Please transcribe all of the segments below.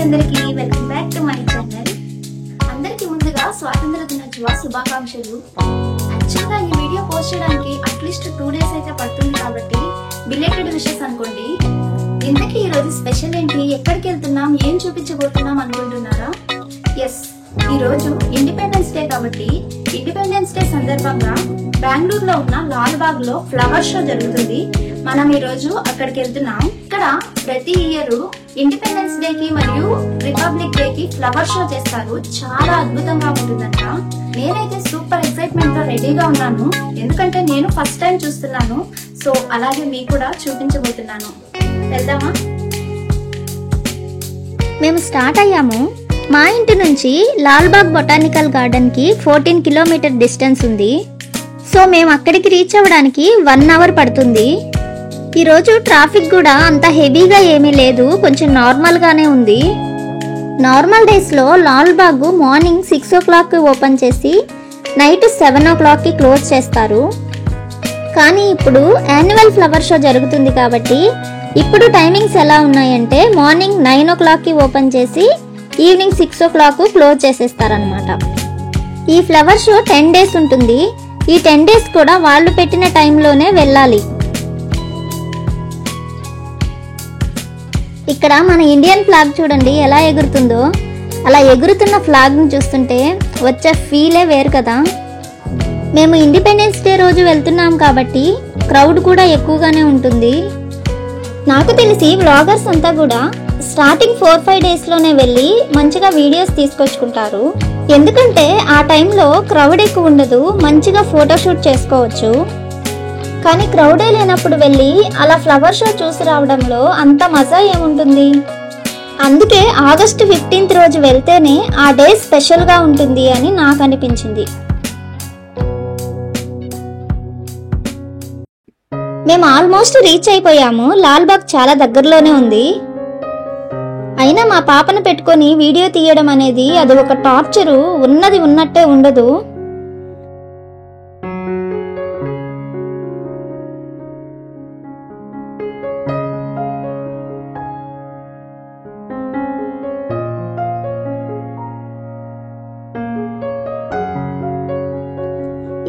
అందరికీ welcome back to my channel. అందరికీ ముందుగా స్వాతంత్ర దినోత్సవ శుభాకాంక్షలు. యాక్చువల్గా ఈ వీడియో పోస్ట్ చేయడానికి అట్లీస్ట్ 2 days అయితే పడుతుంది కాబట్టి బిలేటెడ్ విషెస్ అనుకోండి. ఇంతకీ ఈ రోజు స్పెషల్ ఏంటి, ఎక్కడికి వెళ్తున్నాం, ఏం చూపించబోతున్నాం అనుకుంటున్నారా? ఎస్, ఈ రోజు ఇండిపెండెన్స్ డే కాబట్టి ఇండిపెండెన్స్ డే సందర్భంగా బెంగళూరులో ఉన్న లాల్ బాగ్ లో ఫ్లవర్ షో జరుగుతుంది. మనం ఈ రోజు అక్కడికి వెళ్తున్నాం. ఇక్కడ ప్రతి ఇయర్ ఇండిపెండెన్స్ డే కి మరియు రిపబ్లిక్ డే కి ఫ్లవర్ షో చేస్తారు. చాలా అద్భుతంగా ఉంటుందంట. నేనైతే సూపర్ ఎక్సైట్మెంట్ తో రెడీగా ఉన్నాను, ఎందుకంటే నేను ఫస్ట్ టైం చూస్తున్నాను. సో అలాగే మీకు కూడా చూపించబోతున్నాను. వెళ్దామా? మేము స్టార్ట్ అయ్యాము. మా ఇంటి నుంచి లాల్ బాగ్ బొటానికల్ గార్డెన్ కి 14 కిలోమీటర్ డిస్టెన్స్ ఉంది. సో మేము అక్కడికి రీచ్ అవ్వడానికి 1 hour పడుతుంది. ఈరోజు ట్రాఫిక్ కూడా అంత హెవీగా ఏమీ లేదు, కొంచెం నార్మల్గానే ఉంది. నార్మల్ డేస్లో Lal Bagh morning 6 o'clock open చేసి నైట్ 7 o'clock క్లోజ్ చేస్తారు. కానీ ఇప్పుడు యాన్యువల్ ఫ్లవర్ షో జరుగుతుంది కాబట్టి ఇప్పుడు టైమింగ్స్ ఎలా ఉన్నాయంటే మార్నింగ్ 9 o'clock ఓపెన్ చేసి ఈవినింగ్ 6 o'clock క్లోజ్ చేసేస్తారనమాట. ఈ ఫ్లవర్ షో 10 days ఉంటుంది. ఈ 10 days కూడా వాళ్ళు పెట్టిన టైంలోనే వెళ్ళాలి. ఇక్కడ మన ఇండియన్ ఫ్లాగ్ చూడండి ఎలా ఎగురుతుందో. అలా ఎగురుతున్న ఫ్లాగ్ని చూస్తుంటే వచ్చే ఫీలే వేరు కదా. మేము ఇండిపెండెన్స్ డే రోజు వెళ్తున్నాం కాబట్టి క్రౌడ్ కూడా ఎక్కువగానే ఉంటుంది. నాకు తెలిసి వ్లాగర్స్ అంతా కూడా స్టార్టింగ్ 4-5 daysలోనే వెళ్ళి మంచిగా వీడియోస్ తీసుకొచ్చుకుంటారు. ఎందుకంటే ఆ టైంలో క్రౌడ్ ఎక్కువ ఉండదు, మంచిగా ఫోటోషూట్ చేసుకోవచ్చు. కానీ క్రౌడే లేనప్పుడు వెళ్ళి అలా ఫ్లవర్ షో చూసి రావడంలో అంత మజా ఏముంటుంది. అందుకే ఆగస్టు 15th రోజు వెళ్తేనే ఆ డే స్పెషల్గా ఉంటుంది అని నాకు అనిపించింది. మేము ఆల్మోస్ట్ రీచ్ అయిపోయాము. లాల్ బాగ్ చాలా దగ్గరలోనే ఉంది. అయినా మా పాపను పెట్టుకొని వీడియో తీయడం అనేది అది ఒక టార్చరు, ఉన్నది ఉన్నట్టే ఉండదు.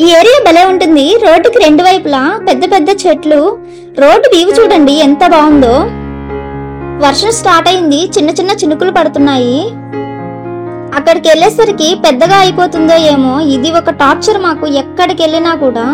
ఈ ఏరియా భలే ఉంటుంది. రోడ్డుకి 2 వైపులా పెద్ద పెద్ద చెట్లు. రోడ్డు వ్యూ చూడండి ఎంత బాగుందో. వర్షం స్టార్ట్ అయింది, చిన్న చిన్న చినుకులు పడుతున్నాయి. అక్కడికి వెళ్ళేసరికి పెద్దగా అయిపోతుందో ఏమో. ఇది ఒక టార్చర్ మాకు ఎక్కడికి వెళ్ళినా కూడా.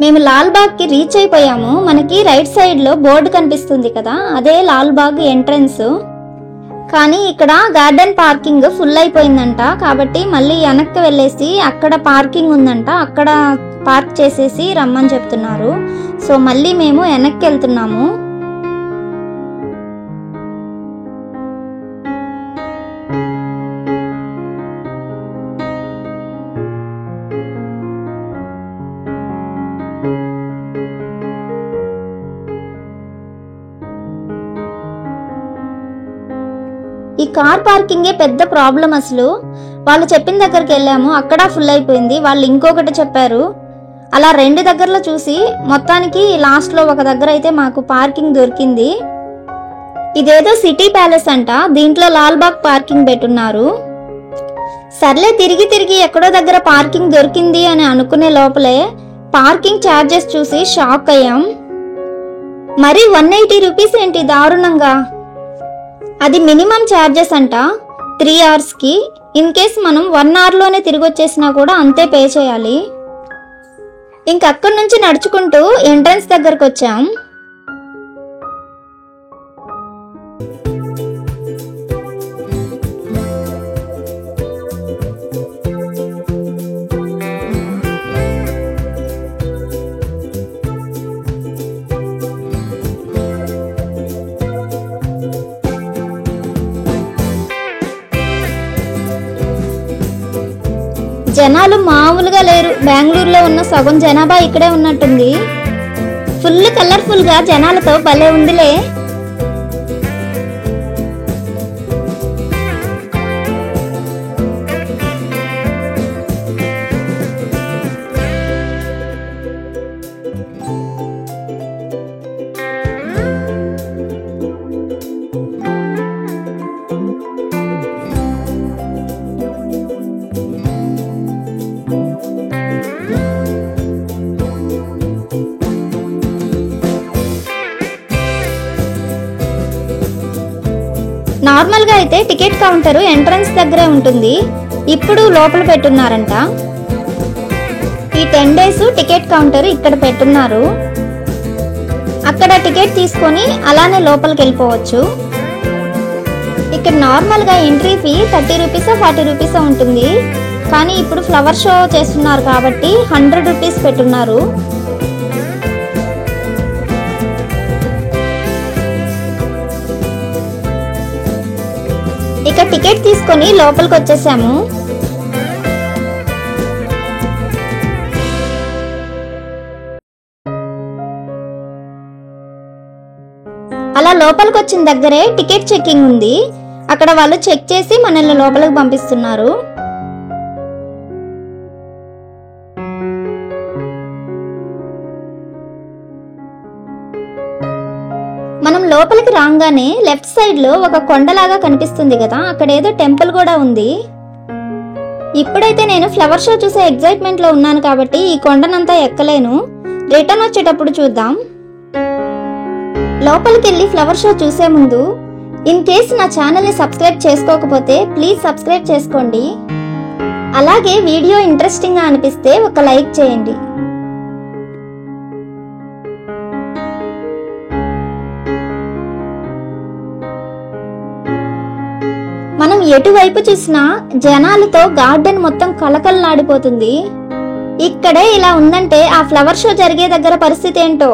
మేము లాల్ బాగ్ కి రీచ్ అయిపోయాము. మనకి రైట్ సైడ్ లో బోర్డు కనిపిస్తుంది కదా, అదే లాల్ బాగ్ ఎంట్రన్స్. కానీ ఇక్కడ గార్డెన్ పార్కింగ్ ఫుల్ అయిపోయిందంట. కాబట్టి మళ్ళీ వెనక్కి వెళ్ళేసి అక్కడ పార్కింగ్ ఉందంట, అక్కడ పార్క్ చేసేసి రమ్మని చెప్తున్నారు. సో మళ్ళీ మేము వెనక్కి వెళ్తున్నాము. ఈ కార్ పార్కింగే పెద్ద ప్రాబ్లం. అసలు వాళ్ళు చెప్పిన దగ్గరికి వెళ్ళాము, అక్కడ ఫుల్ అయిపోయింది. వాళ్ళు ఇంకొకటి చెప్పారు. అలా 2 దగ్గరలో చూసి మొత్తానికి లాస్ట్ లో ఒక దగ్గర అయితే మాకు పార్కింగ్ దొరికింది. ఇదేదో సిటీ ప్యాలెస్ అంట, దీంట్లో లాల్ బాగ్ పార్కింగ్ పెట్టున్నారు. సర్లే తిరిగి తిరిగి ఎక్కడో దగ్గర పార్కింగ్ దొరికింది అని అనుకునే లోపలే పార్కింగ్ ఛార్జెస్ చూసి షాక్ అయ్యాం. మరి 180 రూపీస్ ఏంటి దారుణంగా? అది మినిమం ఛార్జెస్ అంట 3 అవర్స్కి. ఇన్ కేస్ మనం 1 అవర్లోనే తిరిగి వచ్చేసినా కూడా అంతే పే చేయాలి. ఇంకక్కడి నుంచి నడుచుకుంటూ ఎంట్రన్స్ దగ్గరకు వచ్చాం. జనాలు మామూలుగా లేరు. బెంగళూరులో ఉన్న సగం జనాభా ఇక్కడే ఉన్నట్టుంది. ఫుల్ కలర్ఫుల్ గా జనాలతో భలే ఉందిలే. నార్మల్గా అయితే టికెట్ కౌంటర్ ఎంట్రన్స్ దగ్గరే ఉంటుంది. ఇప్పుడు లోపల పెట్టున్నారంట. ఈ 10 days టికెట్ కౌంటర్ ఇక్కడ పెట్టున్నారు. అక్కడ టికెట్ తీసుకొని అలానే లోపలికి వెళ్ళిపోవచ్చు. ఇక్కడ నార్మల్గా ఎంట్రీ ఫీ 30 రూపీసో 40 రూపీసో ఉంటుంది. కానీ ఇప్పుడు ఫ్లవర్ షో చేస్తున్నారు కాబట్టి 100 రూపీస్ పెట్టున్నారు. ఇక టికెట్ తీసుకొని లోపలికి వచ్చేసాము. అలా లోపలికి వచ్చిన దగ్గరే టికెట్ చెకింగ్ ఉంది. అక్కడ వాళ్ళు చెక్ చేసి మనల్ని లోపలికి పంపిస్తున్నారు. మనం లోపలికి రాగానే లెఫ్ట్ సైడ్ లో ఒక కొండలాగా కనిపిస్తుంది కదా, అక్కడ ఏదో టెంపుల్ కూడా ఉంది. ఇప్పుడైతే నేను ఫ్లవర్ షో చూసే ఎగ్జైట్మెంట్ లో ఉన్నాను కాబట్టి ఈ కొండనంతా ఎక్కలేను. రిటర్న్ వచ్చేటప్పుడు చూద్దాం. లోపలికి వెళ్ళి ఫ్లవర్ షో చూసే ముందు ఇన్ కేస్ నా ఛానల్ ని సబ్స్క్రైబ్ చేసుకోకపోతే ప్లీజ్ సబ్స్క్రైబ్ చేసుకోండి. అలాగే వీడియో ఇంట్రెస్టింగ్ గా అనిపిస్తే ఒక లైక్ చేయండి. మనం ఎటువైపు చూసినా జనాలతో గార్డెన్ మొత్తం కలకలలాడిపోతుంది. ఇక్కడే ఇలా ఉందంటే ఆ ఫ్లవర్ షో జరిగే దగ్గర పరిస్థితి ఏంటో.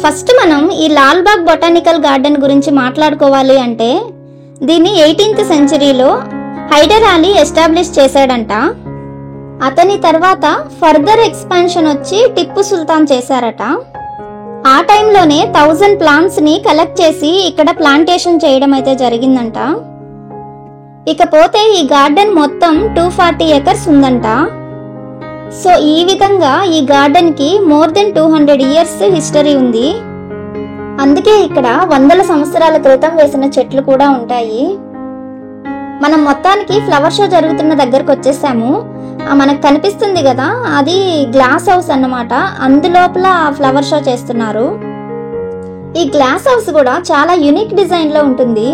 ఫస్ట్ మనం ఈ లాల్బాగ్ బొటానికల్ గార్డెన్ గురించి మాట్లాడుకోవాలి అంటే దీన్ని 18th సెంచరీలో హైదర్ అలీ ఎస్టాబ్లిష్ చేశాడంట. అతని తర్వాత ఫర్దర్ ఎక్స్పాన్షన్ వచ్చి టిప్పు సుల్తాన్ చేశారట. ఆ టైంలోనే 1000 ప్లాంట్స్ ని కలెక్ట్ చేసి ఇక్కడ ప్లాంటేషన్ చేయడం అయితే జరిగిందంట. ఇకపోతే ఈ గార్డెన్ మొత్తం 240 acres ఉందంట. సో ఈ విధంగా ఈ గార్డెన్ కి మోర్ దెన్ 200 years హిస్టరీ ఉంది. అందుకే ఇక్కడ 100 సంవత్సరాల క్రితం వేసిన చెట్లు కూడా ఉంటాయి. మనం మొత్తానికి ఫ్లవర్ షో జరుగుతున్న దగ్గరకు వచ్చేసాము. మనకు కనిపిస్తుంది కదా, అది గ్లాస్ హౌస్ అన్నమాట. అందులోపల ఫ్లవర్ షో చేస్తున్నారు. ఈ గ్లాస్ హౌస్ కూడా చాలా యూనిక్ డిజైన్ లో ఉంటుంది.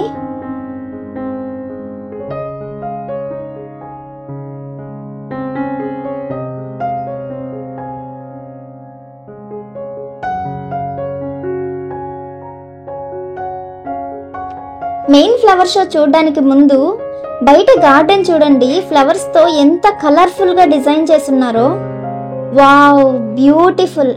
మెయిన్ ఫ్లవర్ షో చూడడానికి ముందు బయట గార్డెన్ చూడండి, ఫ్లవర్స్ తో ఎంత కలర్ఫుల్ గా డిజైన్ చేస్తున్నారో. Wow, beautiful.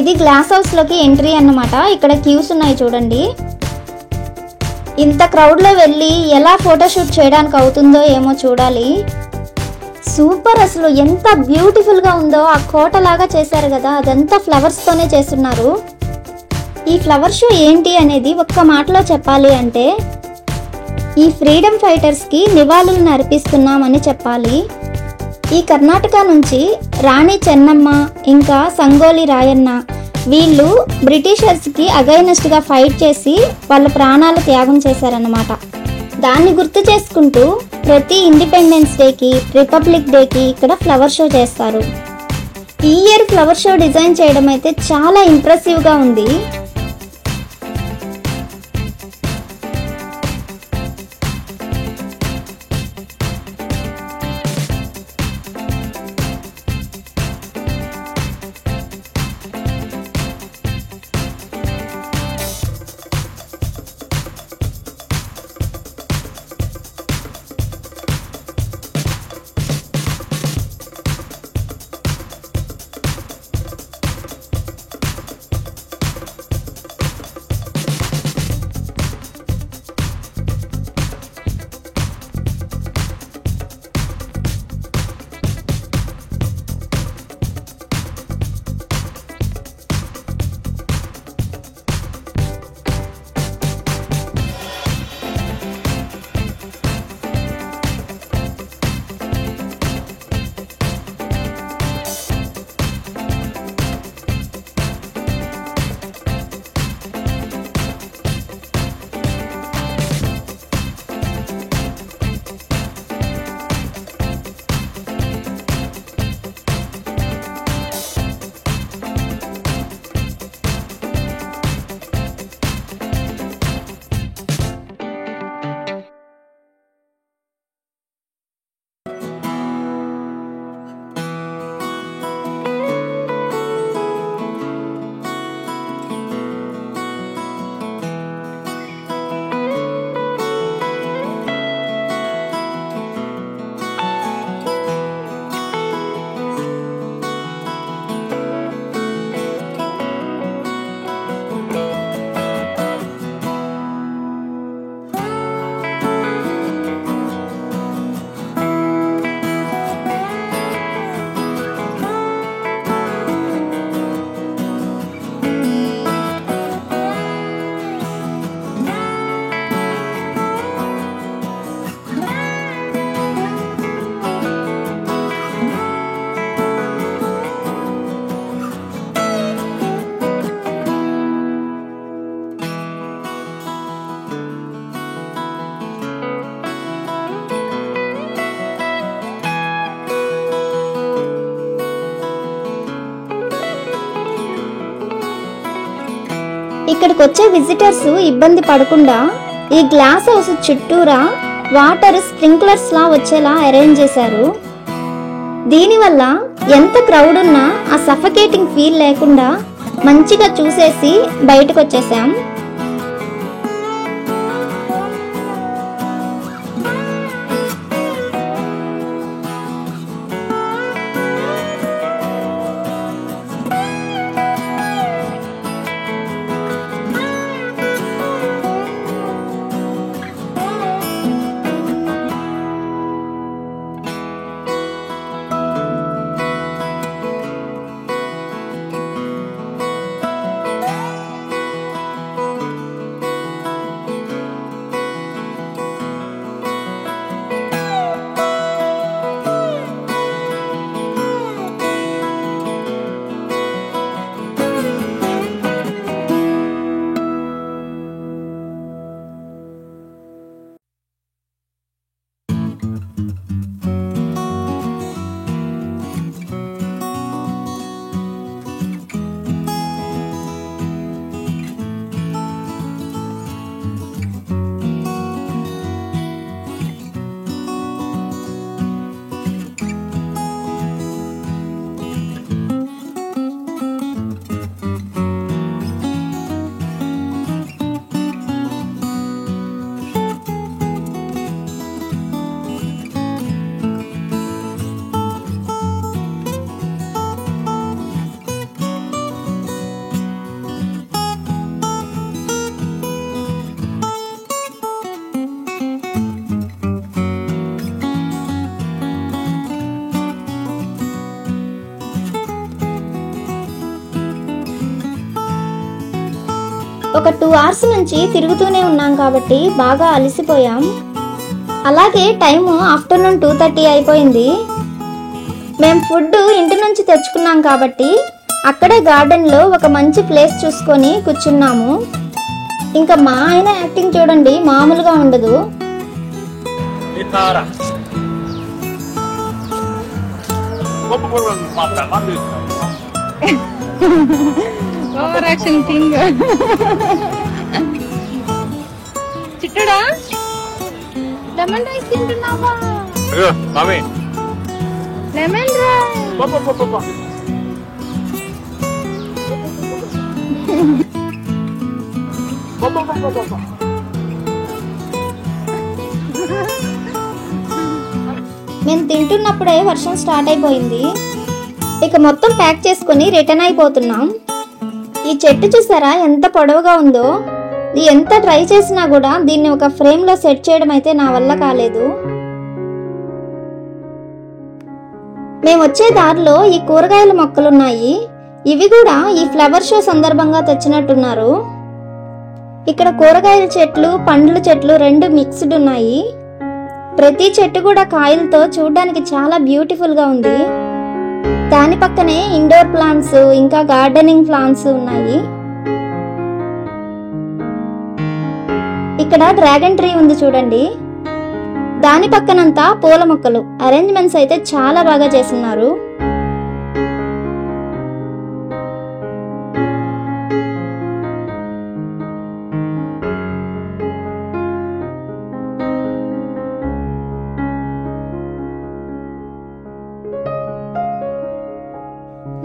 ఇది గ్లాస్ హౌస్లోకి ఎంట్రీ అన్నమాట. ఇక్కడ క్యూస్ ఉన్నాయి చూడండి. ఇంత క్రౌడ్లో వెళ్ళి ఎలా ఫోటోషూట్ చేయడానికి అవుతుందో ఏమో చూడాలి. సూపర్, అసలు ఎంత బ్యూటిఫుల్గా ఉందో. ఆ కోటలాగా చేశారు కదా, అదంతా ఫ్లవర్స్తోనే చేస్తున్నారు. ఈ ఫ్లవర్ షో ఏంటి అనేది ఒక్క మాటలో చెప్పాలి అంటే ఈ ఫ్రీడమ్ ఫైటర్స్కి నివాళులను అర్పిస్తున్నామని చెప్పాలి. ఈ కర్ణాటక నుంచి రాణి చెన్నమ్మ ఇంకా సంగోలి రాయన్న వీళ్ళు బ్రిటిషర్స్కి అగైనెస్ట్గా ఫైట్ చేసి వాళ్ళ ప్రాణాలు త్యాగం చేశారన్నమాట. దాన్ని గుర్తు చేసుకుంటూ ప్రతి ఇండిపెండెన్స్ డేకి, రిపబ్లిక్ డేకి ఇక్కడ ఫ్లవర్ షో చేస్తారు. ఈ ఇయర్ ఫ్లవర్ షో డిజైన్ చేయడం అయితే చాలా ఇంప్రెసివ్గా ఉంది. ఇక్కడికి వచ్చే విజిటర్స్ ఇబ్బంది పడకుండా ఈ గ్లాస్ హౌస్ చుట్టూరా వాటర్ స్ప్రింక్లర్స్ లా వచ్చేలా అరేంజ్ చేశారు. దీనివల్ల ఎంత క్రౌడ్ ఉన్నా ఆ సఫకేటింగ్ ఫీల్ లేకుండా మంచిగా చూసేసి బయటకు వచ్చేసాం. ఒక 2 hours నుంచి తిరుగుతూనే ఉన్నాం కాబట్టి బాగా అలసిపోయాం. అలాగే టైము ఆఫ్టర్నూన్ 2:30 అయిపోయింది. మేము ఫుడ్ ఇంటి నుంచి తెచ్చుకున్నాం కాబట్టి అక్కడే గార్డెన్లో ఒక మంచి ప్లేస్ చూసుకొని కూర్చున్నాము. ఇంకా మా ఆయన యాక్టింగ్ చూడండి, మామూలుగా ఉండదు. చిట్టుడా లెమన్ రైస్ తింటున్నావా? లెమన్ రైస్ మేము తింటున్నప్పుడే వర్షం స్టార్ట్ అయిపోయింది. ఇక మొత్తం ప్యాక్ చేసుకుని రిటర్న్ అయిపోతున్నాం. ఈ చెట్టు చూసారా ఎంత పొడవుగా ఉందో. ఎంత ట్రై చేసినా కూడా దీన్ని ఒక ఫ్రేమ్లో సెట్ చేయడం అయితే నా వల్ల కాలేదు. మేము వచ్చే దారిలో ఈ కూరగాయల మొక్కలున్నాయి. ఇవి కూడా ఈ ఫ్లవర్ షో సందర్భంగా తెచ్చినట్టున్నారు. ఇక్కడ కూరగాయల చెట్లు, పండ్ల చెట్లు 2 మిక్స్డ్ ఉన్నాయి. ప్రతి చెట్టు కూడా కాయలతో చూడడానికి చాలా బ్యూటిఫుల్ గా ఉంది. దాని పక్కనే ఇండోర్ ప్లాంట్స్ ఇంకా గార్డెనింగ్ ప్లాంట్స్ ఉన్నాయి. ఇక్కడ డ్రాగన్ ట్రీ ఉంది చూడండి. దాని పక్కనంతా పూల మొక్కలు. అరేంజ్మెంట్స్ అయితే చాలా బాగా చేస్తున్నారు.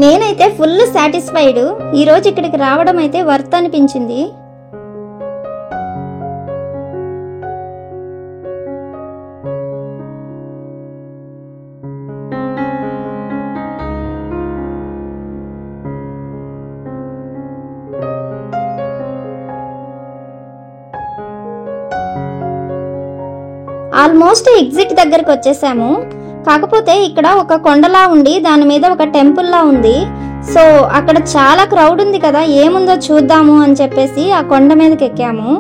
నేనైతే ఫుల్ సాటిస్ఫైడ్. ఈరోజు ఇక్కడికి రావడం అయితే వర్త్ అనిపించింది. ఆల్మోస్ట్ ఎగ్జిట్ దగ్గరకు వచ్చేసాము. కాకపోతే ఇక్కడ ఒక కొండలా ఉండి దాని మీద ఒక టెంపుల్ లా ఉంది. సో అక్కడ చాలా క్రౌడ్ ఉంది కదా, ఏముందో చూద్దాము అని చెప్పేసి ఆ కొండ మీదకి ఎక్కాము.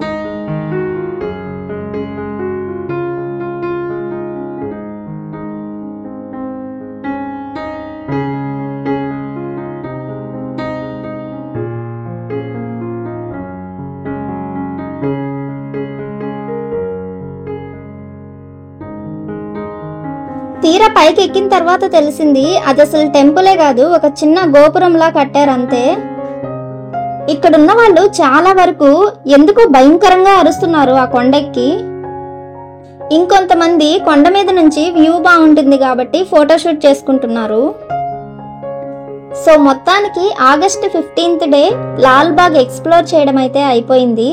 తీరా పైకి ఎక్కిన తర్వాత తెలిసింది అది అసలు టెంపులే కాదు, ఒక చిన్న గోపురంలా కట్టారంతే. ఇక్కడున్న వాళ్ళు చాలా వరకు ఎందుకో భయంకరంగా అరుస్తున్నారు ఆ కొండెక్కి. ఇంకొంతమంది కొండ మీద నుంచి వ్యూ బాగుంటుంది కాబట్టి ఫోటోషూట్ చేసుకుంటున్నారు. సో మొత్తానికి August 15th day Lalbagh explore చేయడం అయితే అయిపోయింది.